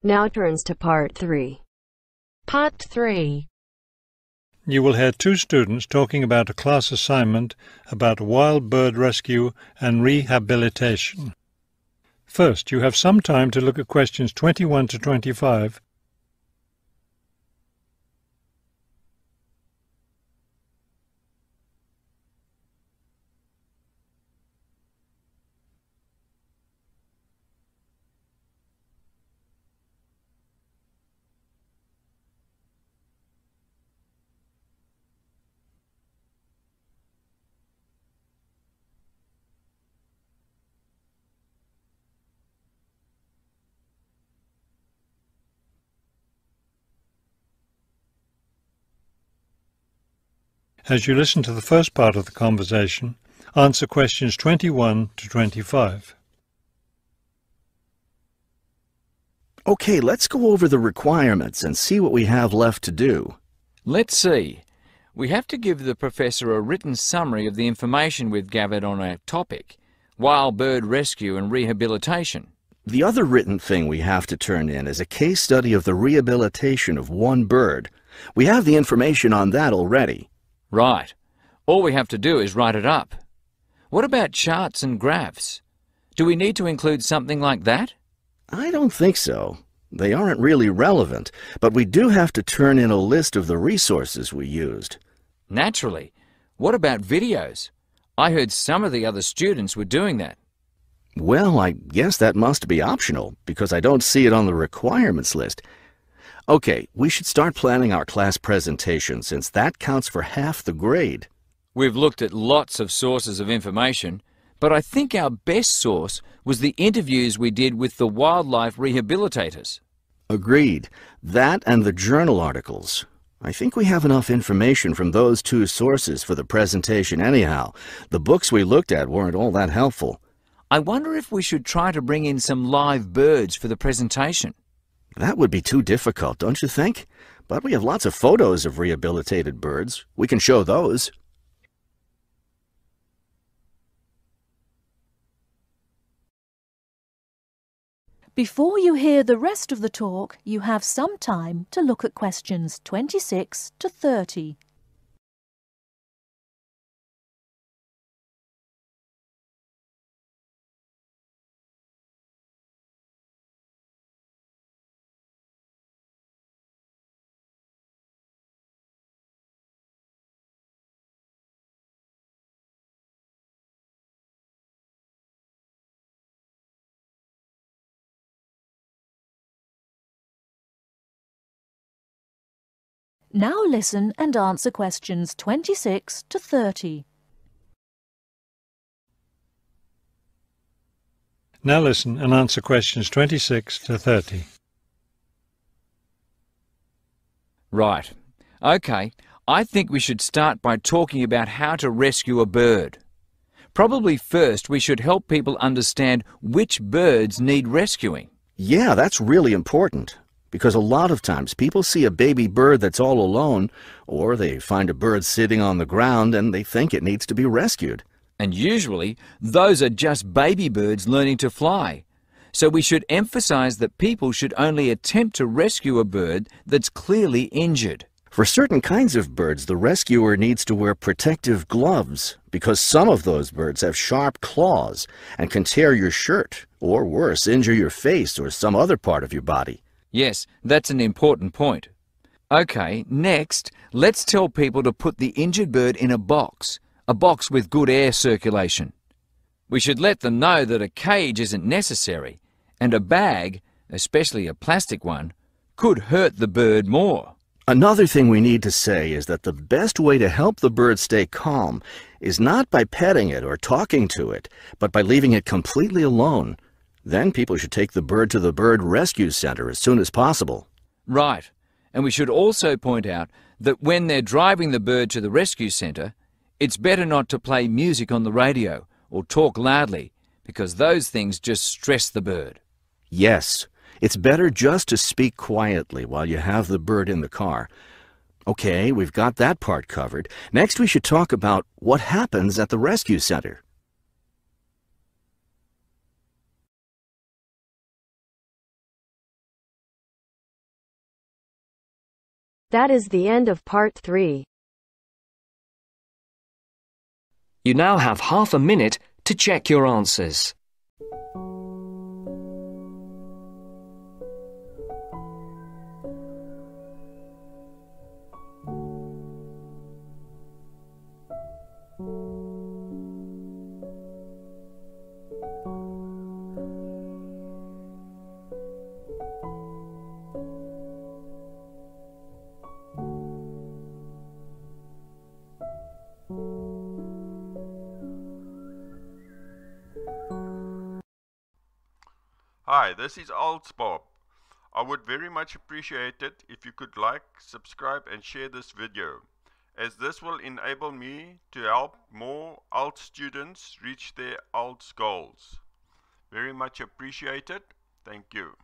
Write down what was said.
Now turns to Part 3. Part 3. You will hear two students talking about a class assignment about wild bird rescue and rehabilitation. First, you have some time to look at questions 21 to 25. As you listen to the first part of the conversation, answer questions 21 to 25. Okay, let's go over the requirements and see what we have left to do. Let's see. We have to give the professor a written summary of the information we've gathered on our topic, wild bird rescue and rehabilitation. The other written thing we have to turn in is a case study of the rehabilitation of one bird. We have the information on that already. Right. All we have to do is write it up. What about charts and graphs? Do we need to include something like that? I don't think so. They aren't really relevant, but we do have to turn in a list of the resources we used. Naturally. What about videos? I heard some of the other students were doing that. Well, I guess that must be optional, because I don't see it on the requirements list. Okay, we should start planning our class presentation, since that counts for half the grade. We've looked at lots of sources of information, but I think our best source was the interviews we did with the wildlife rehabilitators. Agreed. That and the journal articles. I think we have enough information from those two sources for the presentation anyhow. The books we looked at weren't all that helpful. I wonder if we should try to bring in some live birds for the presentation. That would be too difficult, don't you think? But we have lots of photos of rehabilitated birds. We can show those. Before you hear the rest of the talk, you have some time to look at questions 26 to 30. Now listen and answer questions 26 to 30. Now listen and answer questions 26 to 30. Right. Okay, I think we should start by talking about how to rescue a bird. Probably first we should help people understand which birds need rescuing. Yeah, that's really important. Because a lot of times people see a baby bird that's all alone, or they find a bird sitting on the ground and they think it needs to be rescued. And usually, those are just baby birds learning to fly. So we should emphasize that people should only attempt to rescue a bird that's clearly injured. For certain kinds of birds, the rescuer needs to wear protective gloves, because some of those birds have sharp claws and can tear your shirt, or worse, injure your face or some other part of your body. Yes, that's an important point. Okay, next, let's tell people to put the injured bird in a box with good air circulation. We should let them know that a cage isn't necessary, and a bag, especially a plastic one, could hurt the bird more. Another thing we need to say is that the best way to help the bird stay calm is not by petting it or talking to it, but by leaving it completely alone. Then people should take the bird to the bird rescue center as soon as possible. Right. And we should also point out that when they're driving the bird to the rescue center, it's better not to play music on the radio or talk loudly, because those things just stress the bird. Yes, it's better just to speak quietly while you have the bird in the car. Okay, we've got that part covered. Next we should talk about what happens at the rescue center. That is the end of part 3. You now have half a minute to check your answers. Hi, this is IELTS Bob. I would very much appreciate it if you could like, subscribe and share this video, as this will enable me to help more IELTS students reach their IELTS goals. Very much appreciated. Thank you.